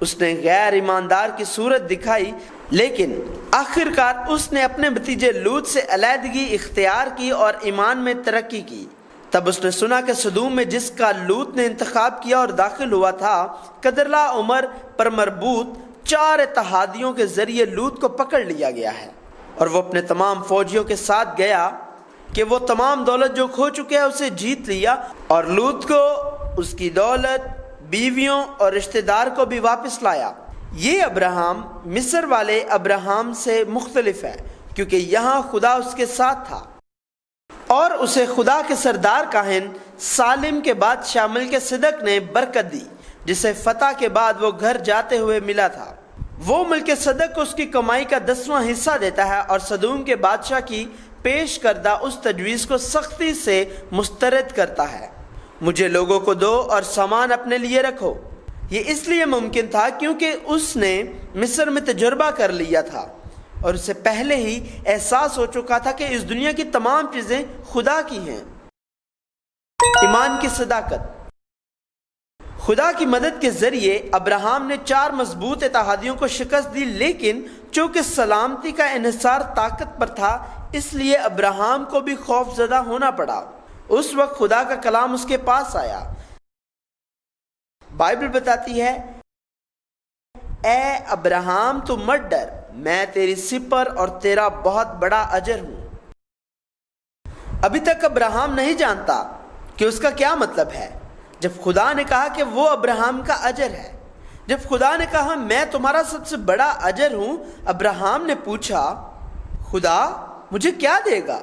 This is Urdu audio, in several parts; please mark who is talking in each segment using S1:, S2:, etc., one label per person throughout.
S1: اس نے غیر ایماندار کی صورت دکھائی، لیکن آخرکار اس نے اپنے بھتیجے لوط سے علیحدگی اختیار کی اور ایمان میں ترقی کی۔ تب اس نے سنا کہ سدوم میں جس کا لوط نے انتخاب کیا اور داخل ہوا تھا، قدرلا عمر پر مربوط 4 اتحادیوں کے ذریعے لوط کو پکڑ لیا گیا ہے، اور وہ اپنے تمام فوجیوں کے ساتھ گیا کہ وہ تمام دولت جو کھو چکے ہیں اسے جیت لیا، اور لوط کو، اس کی دولت، بیویوں اور رشتہ دار کو بھی واپس لایا۔ یہ ابراہیم مصر والے ابراہیم سے مختلف ہے، کیونکہ یہاں خدا اس کے ساتھ تھا اور اسے خدا کے سردار کاہن سالم کے بعد شامل کے صدق نے برکت دی، جسے فتح کے بعد وہ گھر جاتے ہوئے ملا تھا۔ وہ ملک صدق کو اس کی کمائی کا 10واں حصہ دیتا ہے اور سدوم کے بادشاہ کی پیش کردہ اس تجویز کو سختی سے مسترد کرتا ہے، مجھے لوگوں کو دو اور سامان اپنے لیے رکھو۔ یہ اس لیے ممکن تھا کیونکہ اس نے مصر میں تجربہ کر لیا تھا اور اسے پہلے ہی احساس ہو چکا تھا کہ اس دنیا کی تمام چیزیں خدا کی ہیں۔ ایمان کی صداقت۔ خدا کی مدد کے ذریعے ابراہیم نے 4 مضبوط اتحادیوں کو شکست دی، لیکن چونکہ سلامتی کا انحصار طاقت پر تھا، اس لیے ابراہیم کو بھی خوف زدہ ہونا پڑا۔ اس وقت خدا کا کلام اس کے پاس آیا۔ بائبل بتاتی ہے، اے ابراہیم تو مت ڈر، میں تیری سپر اور تیرا بہت بڑا اجر ہوں۔ ابھی تک ابراہیم نہیں جانتا کہ اس کا کیا مطلب ہے۔ جب خدا نے کہا کہ وہ ابراہیم کا اجر ہے، جب خدا نے کہا میں تمہارا سب سے بڑا اجر ہوں، ابراہیم نے پوچھا، خدا مجھے کیا دے گا؟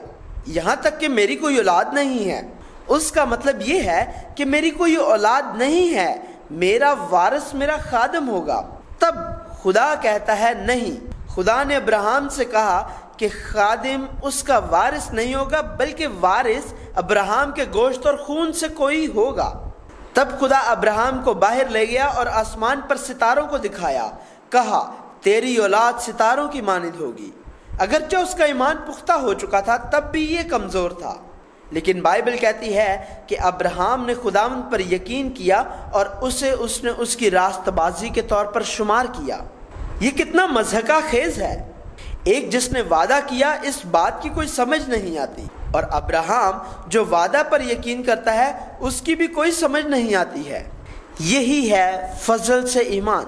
S1: یہاں تک کہ میری کوئی اولاد نہیں ہے۔ اس کا مطلب یہ ہے کہ میری کوئی اولاد نہیں ہے، میرا وارث میرا خادم ہوگا۔ تب خدا کہتا ہے نہیں۔ خدا نے ابراہیم سے کہا کہ خادم اس کا وارث نہیں ہوگا، بلکہ وارث ابراہیم کے گوشت اور خون سے کوئی ہوگا۔ تب خدا ابراہیم کو باہر لے گیا اور آسمان پر ستاروں کو دکھایا، کہا تیری اولاد ستاروں کی مانند ہوگی۔ اگرچہ اس کا ایمان پختہ ہو چکا تھا، تب بھی یہ کمزور تھا، لیکن بائبل کہتی ہے کہ ابراہیم نے خداوند پر یقین کیا اور اس نے اس کی راست بازی کے طور پر شمار کیا۔ یہ کتنا مضحکہ خیز ہے۔ ایک جس نے وعدہ کیا، اس بات کی کوئی سمجھ نہیں آتی، اور ابراہیم جو وعدہ پر یقین کرتا ہے، اس کی بھی کوئی سمجھ نہیں آتی ہے۔ یہی ہے فضل سے ایمان۔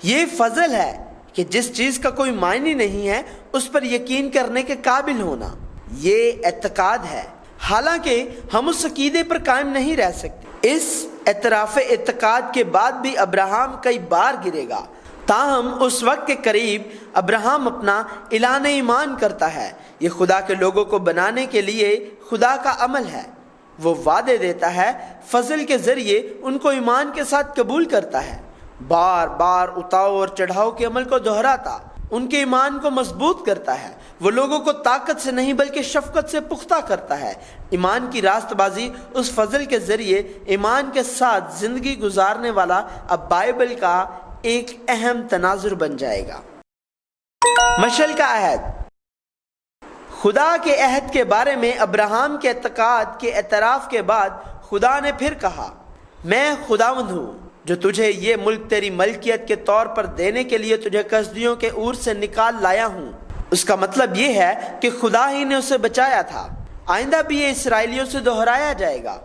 S1: یہ فضل ہے کہ جس چیز کا کوئی معنی نہیں ہے، اس پر یقین کرنے کے قابل ہونا۔ یہ اعتقاد ہے، حالانکہ ہم اس عقیدے پر قائم نہیں رہ سکتے۔ اس اعتراف اعتقاد کے بعد بھی ابراہیم کئی بار گرے گا، تاہم اس وقت کے قریب ابراہیم اپنا اعلان ایمان کرتا ہے۔ یہ خدا کے لوگوں کو بنانے کے لیے خدا کا عمل ہے۔ وہ وعدے دیتا ہے، فضل کے ذریعے ان کو ایمان کے ساتھ قبول کرتا ہے، بار بار اتاؤ اور چڑھاؤ کے عمل کو دہراتا، ان کے ایمان کو مضبوط کرتا ہے۔ وہ لوگوں کو طاقت سے نہیں بلکہ شفقت سے پختہ کرتا ہے۔ ایمان کی راست بازی اس فضل کے ذریعے ایمان کے ساتھ زندگی گزارنے والا اب بائبل کا ایک اہم تناظر بن جائے گا۔ مشعل کا عہد۔ خدا کے عہد کے بارے میں ابراہیم کے اعتقاد کے اعتراف کے بعد خدا نے پھر کہا، میں خداوند ہوں جو تجھے یہ ملک تیری ملکیت کے طور پر دینے کے لیے تجھے کسدیوں کے اور سے نکال لایا ہوں۔ اس کا مطلب یہ ہے کہ خدا ہی نے اسے بچایا تھا۔ آئندہ بھی یہ اسرائیلیوں سے دہرایا جائے گا۔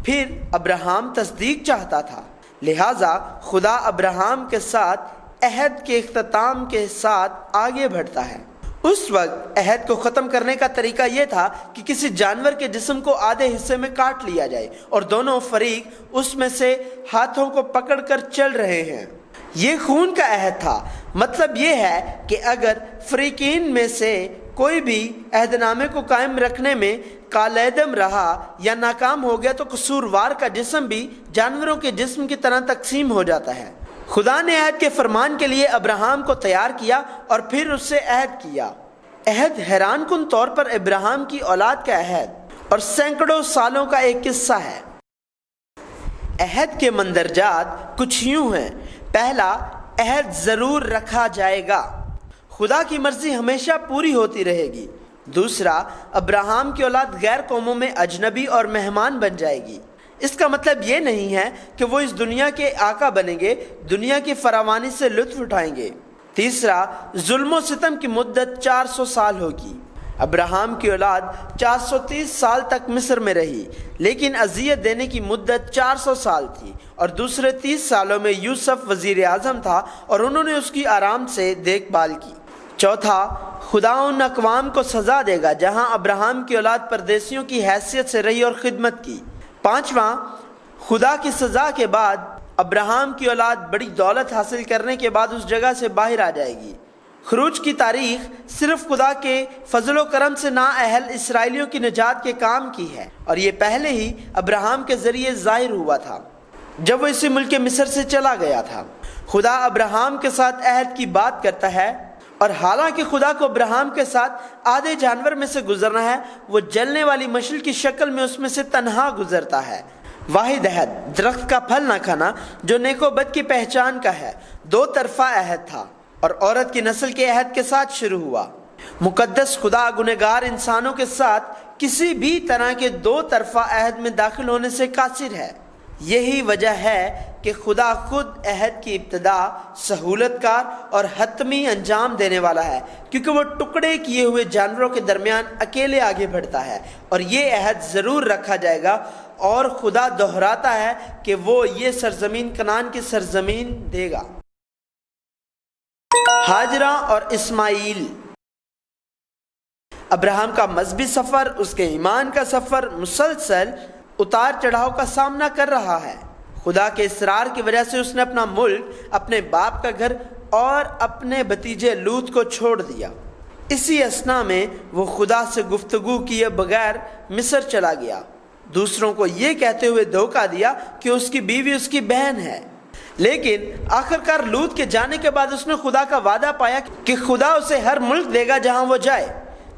S1: پھر ابراہیم تصدیق چاہتا تھا، لہٰذا خدا ابراہیم کے ساتھ عہد کے اختتام کے ساتھ آگے بڑھتا ہے۔ اس وقت عہد کو ختم کرنے کا طریقہ یہ تھا کہ کسی جانور کے جسم کو آدھے حصے میں کاٹ لیا جائے اور دونوں فریق اس میں سے ہاتھوں کو پکڑ کر چل رہے ہیں۔ یہ خون کا عہد تھا۔ مطلب یہ ہے کہ اگر فریقین میں سے کوئی بھی عہد نامے کو قائم رکھنے میں کالعدم رہا یا ناکام ہو گیا تو قصوروار کا جسم بھی جانوروں کے جسم کی طرح تقسیم ہو جاتا ہے۔ خدا نے عہد کے فرمان کے لیے ابراہیم کو تیار کیا اور پھر اس سے عہد کیا۔ عہد حیران کن طور پر ابراہیم کی اولاد کا عہد اور سینکڑوں سالوں کا ایک قصہ ہے۔ عہد کے مندرجات کچھ یوں ہیں۔ پہلا، عہد ضرور رکھا جائے گا، خدا کی مرضی ہمیشہ پوری ہوتی رہے گی۔ دوسرا، ابراہیم کی اولاد غیر قوموں میں اجنبی اور مہمان بن جائے گی۔ اس کا مطلب یہ نہیں ہے کہ وہ اس دنیا کے آقا بنیں گے، دنیا کی فراوانی سے لطف اٹھائیں گے۔ تیسرا، ظلم و ستم کی مدت 400 سال ہوگی۔ ابراہیم کی اولاد 430 سال تک مصر میں رہی، لیکن اذیت دینے کی مدت 400 سال تھی، اور دوسرے 30 سالوں میں یوسف وزیر اعظم تھا اور انہوں نے اس کی آرام سے دیکھ بھال کی۔ چوتھا، خدا ان اقوام کو سزا دے گا جہاں ابراہیم کی اولاد پردیسیوں کی حیثیت سے رہی اور خدمت کی۔ پانچواں، خدا کی سزا کے بعد ابراہیم کی اولاد بڑی دولت حاصل کرنے کے بعد اس جگہ سے باہر آ جائے گی۔ خروج کی تاریخ صرف خدا کے فضل و کرم سے نااہل اسرائیلیوں کی نجات کے کام کی ہے، اور یہ پہلے ہی ابراہیم کے ذریعے ظاہر ہوا تھا جب وہ اسی ملک مصر سے چلا گیا تھا۔ خدا ابراہیم کے ساتھ عہد کی بات کرتا ہے، اور حالانکہ خدا کو ابراہیم کے ساتھ آدھے جانور میں سے گزرنا ہے، وہ جلنے والی مشعل کی شکل میں اس میں سے تنہا گزرتا ہے۔ واحد عہد، درخت کا پھل نہ کھانا، جو نیک و بد کی پہچان کا ہے، دو طرفہ عہد تھا، اور عورت کی نسل کے عہد کے ساتھ شروع ہوا۔ مقدس خدا گنہگار انسانوں کے ساتھ کسی بھی طرح کے دو طرفہ عہد میں داخل ہونے سے قاصر ہے۔ یہی وجہ ہے کہ خدا خود عہد کی ابتدا سہولت کار اور حتمی انجام دینے والا ہے، کیونکہ وہ ٹکڑے کیے ہوئے جانوروں کے درمیان اکیلے آگے بڑھتا ہے، اور یہ عہد ضرور رکھا جائے گا۔ اور خدا دہراتا ہے کہ وہ یہ سرزمین کنعان کی سرزمین دے گا۔ ہاجرہ اور اسماعیل۔ ابراہیم کا مذہبی سفر، اس کے ایمان کا سفر مسلسل اتار چڑھاؤ کا سامنا کر رہا ہے۔ خدا کے اصرار کی وجہ سے اس نے اپنا ملک، اپنے باپ کا گھر اور اپنے بھتیجے لوط کو چھوڑ دیا۔ اسی اثنا میں وہ خدا سے گفتگو کیے بغیر مصر چلا گیا، دوسروں کو یہ کہتے ہوئے دھوکہ دیا کہ اس کی بیوی اس کی بہن ہے۔ لیکن آخرکار لوط کے جانے کے بعد اس نے خدا کا وعدہ پایا کہ خدا اسے ہر ملک دے گا جہاں وہ جائے۔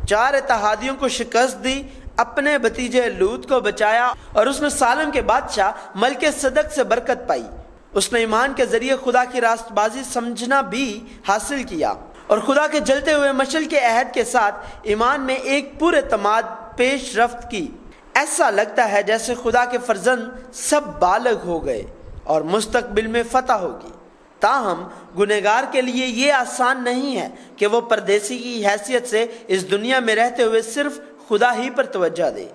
S1: 4 اتحادیوں کو شکست دی، اپنے بھتیجے لوط کو بچایا، اور اس نے سالم کے بادشاہ ملک صدق سے برکت پائی۔ اس نے ایمان کے ذریعے خدا کی راست بازی سمجھنا بھی حاصل کیا، اور خدا کے جلتے ہوئے مشعل کے عہد کے ساتھ ایمان میں ایک پورے اعتماد پیش رفت کی۔ ایسا لگتا ہے جیسے خدا کے فرزند سب بالغ ہو گئے اور مستقبل میں فتح ہوگی۔ تاہم گنہگار کے لیے یہ آسان نہیں ہے کہ وہ پردیسی کی حیثیت سے اس دنیا میں رہتے ہوئے صرف خدا ہی پر توجہ دے۔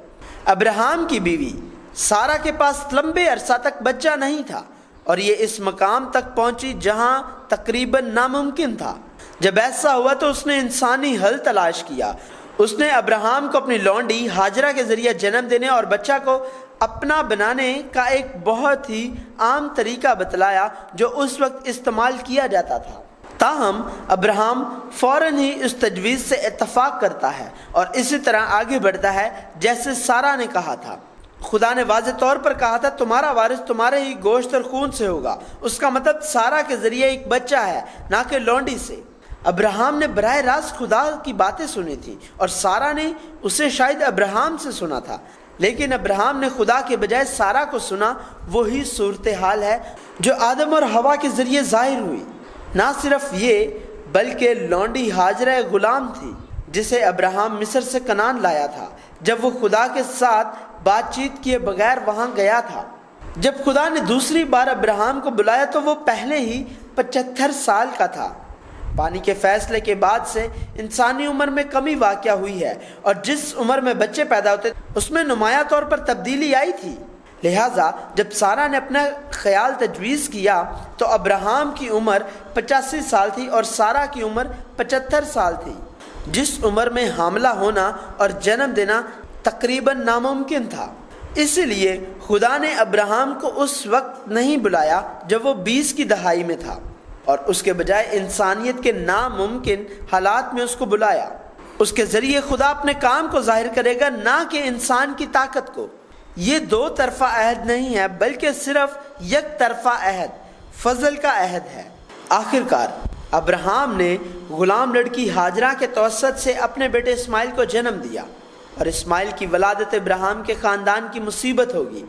S1: ابراہیم کی بیوی سارہ کے پاس لمبے عرصہ تک بچہ نہیں تھا، اور یہ اس مقام تک پہنچی جہاں تقریباً ناممکن تھا۔ جب ایسا ہوا تو اس نے انسانی حل تلاش کیا۔ اس نے ابراہیم کو اپنی لونڈی ہاجرہ کے ذریعے جنم دینے اور بچہ کو اپنا بنانے کا ایک بہت ہی عام طریقہ بتلایا جو اس وقت استعمال کیا جاتا تھا۔ تاہم ابراہیم فوراً ہی اس تجویز سے اتفاق کرتا ہے اور اسی طرح آگے بڑھتا ہے جیسے سارہ نے کہا تھا۔ خدا نے واضح طور پر کہا تھا تمہارا وارث تمہارے ہی گوشت اور خون سے ہوگا۔ اس کا مطلب سارہ کے ذریعے ایک بچہ ہے، نہ کہ لونڈی سے۔ ابراہیم نے براہ راست خدا کی باتیں سنی تھی، اور سارہ نے اسے شاید ابراہیم سے سنا تھا، لیکن ابراہیم نے خدا کے بجائے سارہ کو سنا۔ وہی صورتحال ہے جو آدم اور حوا کے ذریعے ظاہر ہوئی۔ نہ صرف یہ بلکہ لونڈی ہاجرہ غلام تھی جسے ابراہیم مصر سے کنعان لایا تھا جب وہ خدا کے ساتھ بات چیت کیے بغیر وہاں گیا تھا۔ جب خدا نے دوسری بار ابراہیم کو بلایا تو وہ پہلے ہی 75 سال کا تھا۔ پانی کے فیصلے کے بعد سے انسانی عمر میں کمی واقع ہوئی ہے، اور جس عمر میں بچے پیدا ہوتے اس میں نمایاں طور پر تبدیلی آئی تھی۔ لہٰذا جب سارہ نے اپنا خیال تجویز کیا تو ابراہیم کی عمر 85 سال تھی اور سارہ کی عمر 75 سال تھی، جس عمر میں حاملہ ہونا اور جنم دینا تقریباً ناممکن تھا۔ اسی لیے خدا نے ابراہیم کو اس وقت نہیں بلایا جب وہ 20 کی دہائی میں تھا، اور اس کے بجائے انسانیت کے ناممکن حالات میں اس کو بلایا۔ اس کے ذریعے خدا اپنے کام کو ظاہر کرے گا، نہ کہ انسان کی طاقت کو۔ یہ دو طرفہ عہد نہیں ہے بلکہ صرف یک طرفہ عہد، فضل کا عہد ہے۔ آخرکار ابراہیم نے غلام لڑکی ہاجرہ کے توسط سے اپنے بیٹے اسماعیل کو جنم دیا، اور اسماعیل کی ولادت ابراہیم کے خاندان کی مصیبت ہوگی،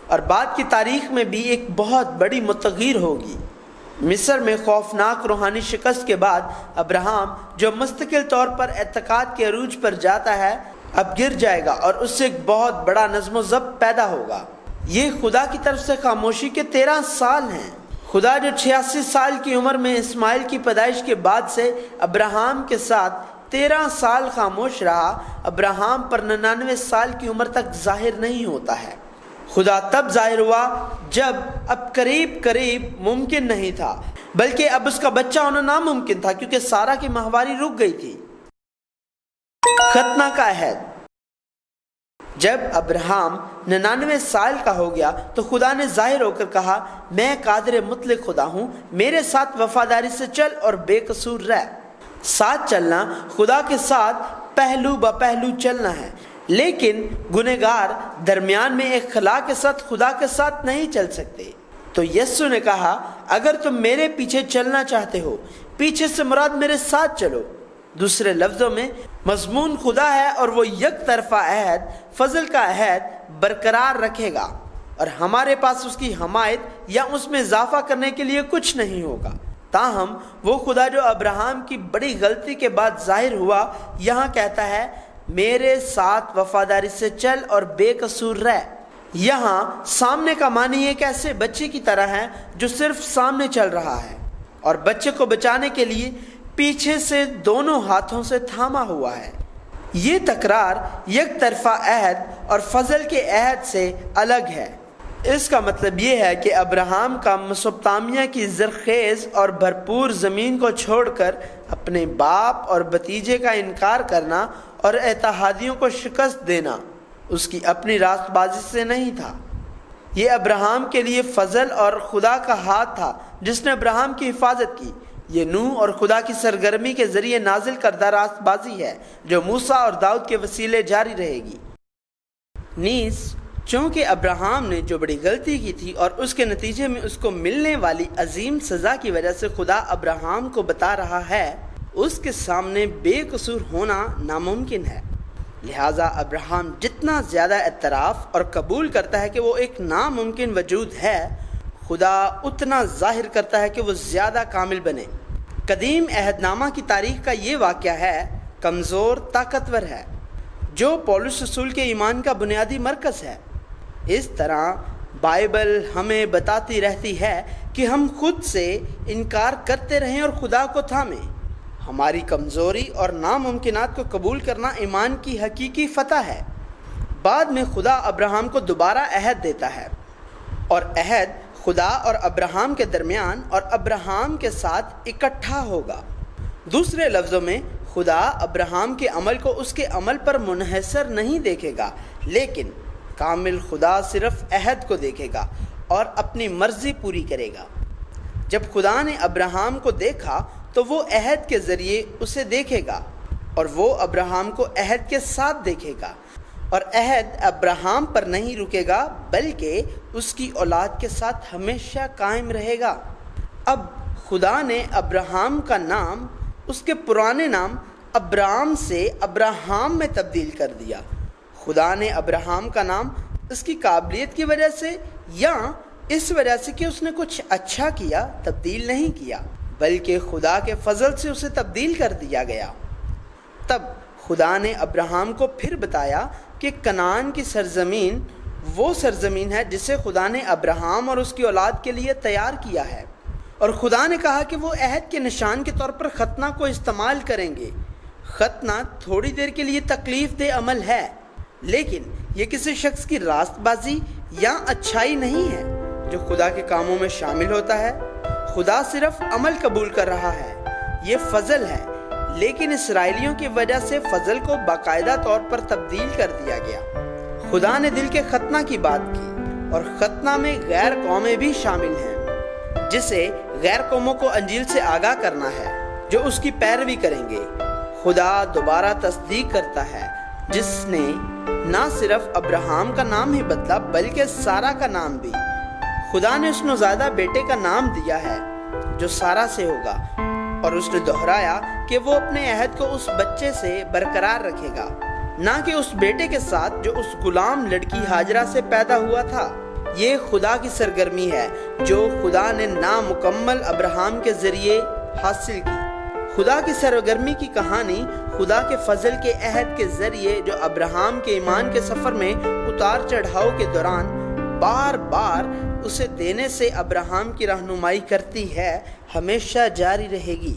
S1: اور بعد کی تاریخ میں بھی ایک بہت بڑی متغیر ہوگی۔ مصر میں خوفناک روحانی شکست کے بعد ابراہیم، جو مستقل طور پر اعتقاد کے عروج پر جاتا ہے، اب گر جائے گا، اور اس سے ایک بہت بڑا نظم و ضبط پیدا ہوگا۔ یہ خدا کی طرف سے خاموشی کے 13 سال ہیں۔ خدا جو 86 سال کی عمر میں اسماعیل کی پیدائش کے بعد سے ابراہیم کے ساتھ 13 سال خاموش رہا، ابراہیم پر 99 سال کی عمر تک ظاہر نہیں ہوتا ہے۔ خدا تب ظاہر ہوا جب اب قریب ممکن نہیں تھا، بلکہ اب اس کا بچہ ہونا ناممکن تھا، کیونکہ سارہ کی ماہواری رک گئی تھی۔ ختنہ کا عہد۔ جب ابراہیم 99 سال کا ہو گیا تو خدا نے ظاہر ہو کر کہا، میں قادر مطلق خدا ہوں، میرے ساتھ وفاداری سے چل اور بے قصور رہ۔ ساتھ چلنا خدا کے ساتھ پہلو بہ پہلو چلنا ہے، لیکن گنہگار درمیان میں ایک خلا کے ساتھ خدا کے ساتھ نہیں چل سکتے۔ تو یسوع نے کہا، اگر تم میرے پیچھے چلنا چاہتے ہو، پیچھے سے مراد میرے ساتھ چلو۔ دوسرے لفظوں میں مضمون خدا ہے اور وہ یک طرفہ عہد، فضل کا عہد برقرار رکھے گا، اور ہمارے پاس اس کی حمایت یا اس میں اضافہ کرنے کے لیے کچھ نہیں ہوگا۔ تاہم وہ خدا جو ابراہیم کی بڑی غلطی کے بعد ظاہر ہوا، یہاں کہتا ہے، میرے ساتھ وفاداری سے چل اور بے قصور رہ۔ یہاں سامنے کا معنی ایک ایسے بچے کی طرح ہے جو صرف سامنے چل رہا ہے اور بچے کو بچانے کے لیے پیچھے سے دونوں ہاتھوں سے تھاما ہوا ہے۔ یہ تکرار یک طرفہ عہد اور فضل کے عہد سے الگ ہے۔ اس کا مطلب یہ ہے کہ ابراہیم کا میسوپوٹامیہ کی زرخیز اور بھرپور زمین کو چھوڑ کر اپنے باپ اور بھتیجے کا انکار کرنا اور اتحادیوں کو شکست دینا اس کی اپنی راست بازی سے نہیں تھا۔ یہ ابراہیم کے لیے فضل اور خدا کا ہاتھ تھا جس نے ابراہیم کی حفاظت کی۔ یہ نوح اور خدا کی سرگرمی کے ذریعے نازل کردہ راست بازی ہے جو موسیٰ اور داؤد کے وسیلے جاری رہے گی۔ نیز چونکہ ابراہیم نے جو بڑی غلطی کی تھی اور اس کے نتیجے میں اس کو ملنے والی عظیم سزا کی وجہ سے خدا ابراہیم کو بتا رہا ہے اس کے سامنے بے قصور ہونا ناممکن ہے، لہٰذا ابراہیم جتنا زیادہ اعتراف اور قبول کرتا ہے کہ وہ ایک ناممکن وجود ہے، خدا اتنا ظاہر کرتا ہے کہ وہ زیادہ کامل بنے۔ قدیم عہد نامہ کی تاریخ کا یہ واقعہ ہے کمزور طاقتور ہے، جو پولس رسول کے ایمان کا بنیادی مرکز ہے۔ اس طرح بائبل ہمیں بتاتی رہتی ہے کہ ہم خود سے انکار کرتے رہیں اور خدا کو تھامیں۔ ہماری کمزوری اور ناممکنات کو قبول کرنا ایمان کی حقیقی فتح ہے۔ بعد میں خدا ابراہیم کو دوبارہ عہد دیتا ہے، اور عہد خدا اور ابراہیم کے درمیان اور ابراہیم کے ساتھ اکٹھا ہوگا۔ دوسرے لفظوں میں خدا ابراہیم کے عمل کو اس کے عمل پر منحصر نہیں دیکھے گا، لیکن کامل خدا صرف عہد کو دیکھے گا اور اپنی مرضی پوری کرے گا۔ جب خدا نے ابراہیم کو دیکھا تو وہ عہد کے ذریعے اسے دیکھے گا، اور وہ ابراہیم کو عہد کے ساتھ دیکھے گا، اور عہد ابراہیم پر نہیں رکے گا بلکہ اس کی اولاد کے ساتھ ہمیشہ قائم رہے گا۔ اب خدا نے ابراہیم کا نام اس کے پرانے نام ابرام سے ابراہیم میں تبدیل کر دیا۔ خدا نے ابراہیم کا نام اس کی قابلیت کی وجہ سے یا اس وجہ سے کہ اس نے کچھ اچھا کیا تبدیل نہیں کیا، بلکہ خدا کے فضل سے اسے تبدیل کر دیا گیا۔ تب خدا نے ابراہیم کو پھر بتایا کہ کنعان کی سرزمین وہ سرزمین ہے جسے خدا نے ابراہیم اور اس کی اولاد کے لیے تیار کیا ہے، اور خدا نے کہا کہ وہ عہد کے نشان کے طور پر ختنہ کو استعمال کریں گے۔ ختنہ تھوڑی دیر کے لیے تکلیف دہ عمل ہے، لیکن یہ کسی شخص کی راست بازی یا اچھائی نہیں ہے جو خدا کے کاموں میں شامل ہوتا ہے۔ خدا صرف عمل قبول کر رہا ہے، یہ فضل ہے، لیکن اسرائیلیوں کی وجہ سے فضل کو باقاعدہ طور پر تبدیل کر دیا گیا۔ خدا نے دل کے ختنہ کی بات کی، اور ختنہ میں غیر قومیں بھی شامل ہیں، جسے غیر قوموں کو انجیل سے آگاہ کرنا ہے جو اس کی پیروی کریں گے۔ خدا دوبارہ تصدیق کرتا ہے جس نے نہ صرف ابراہیم کا نام ہی بدلا بلکہ سارہ کا نام بھی۔ خدا نے اس نوزائیدہ بیٹے کا نام دیا ہے جو سارہ سے ہوگا، اور اس نے دہرایا کہ وہ اپنے عہد کو اس بچے سے برقرار رکھے گا، نہ کہ اس بیٹے کے ساتھ جو اس غلام لڑکی ہاجرہ سے پیدا ہوا تھا۔ یہ خدا کی سرگرمی ہے جو خدا نے نامکمل ابراہیم کے ذریعے حاصل کی۔ خدا کی سرگرمی کی کہانی خدا کے فضل کے عہد کے ذریعے جو ابراہیم کے ایمان کے سفر میں اتار چڑھاؤ کے دوران بار بار اسے دینے سے ابراہیم کی رہنمائی کرتی ہے ہمیشہ جاری رہے گی۔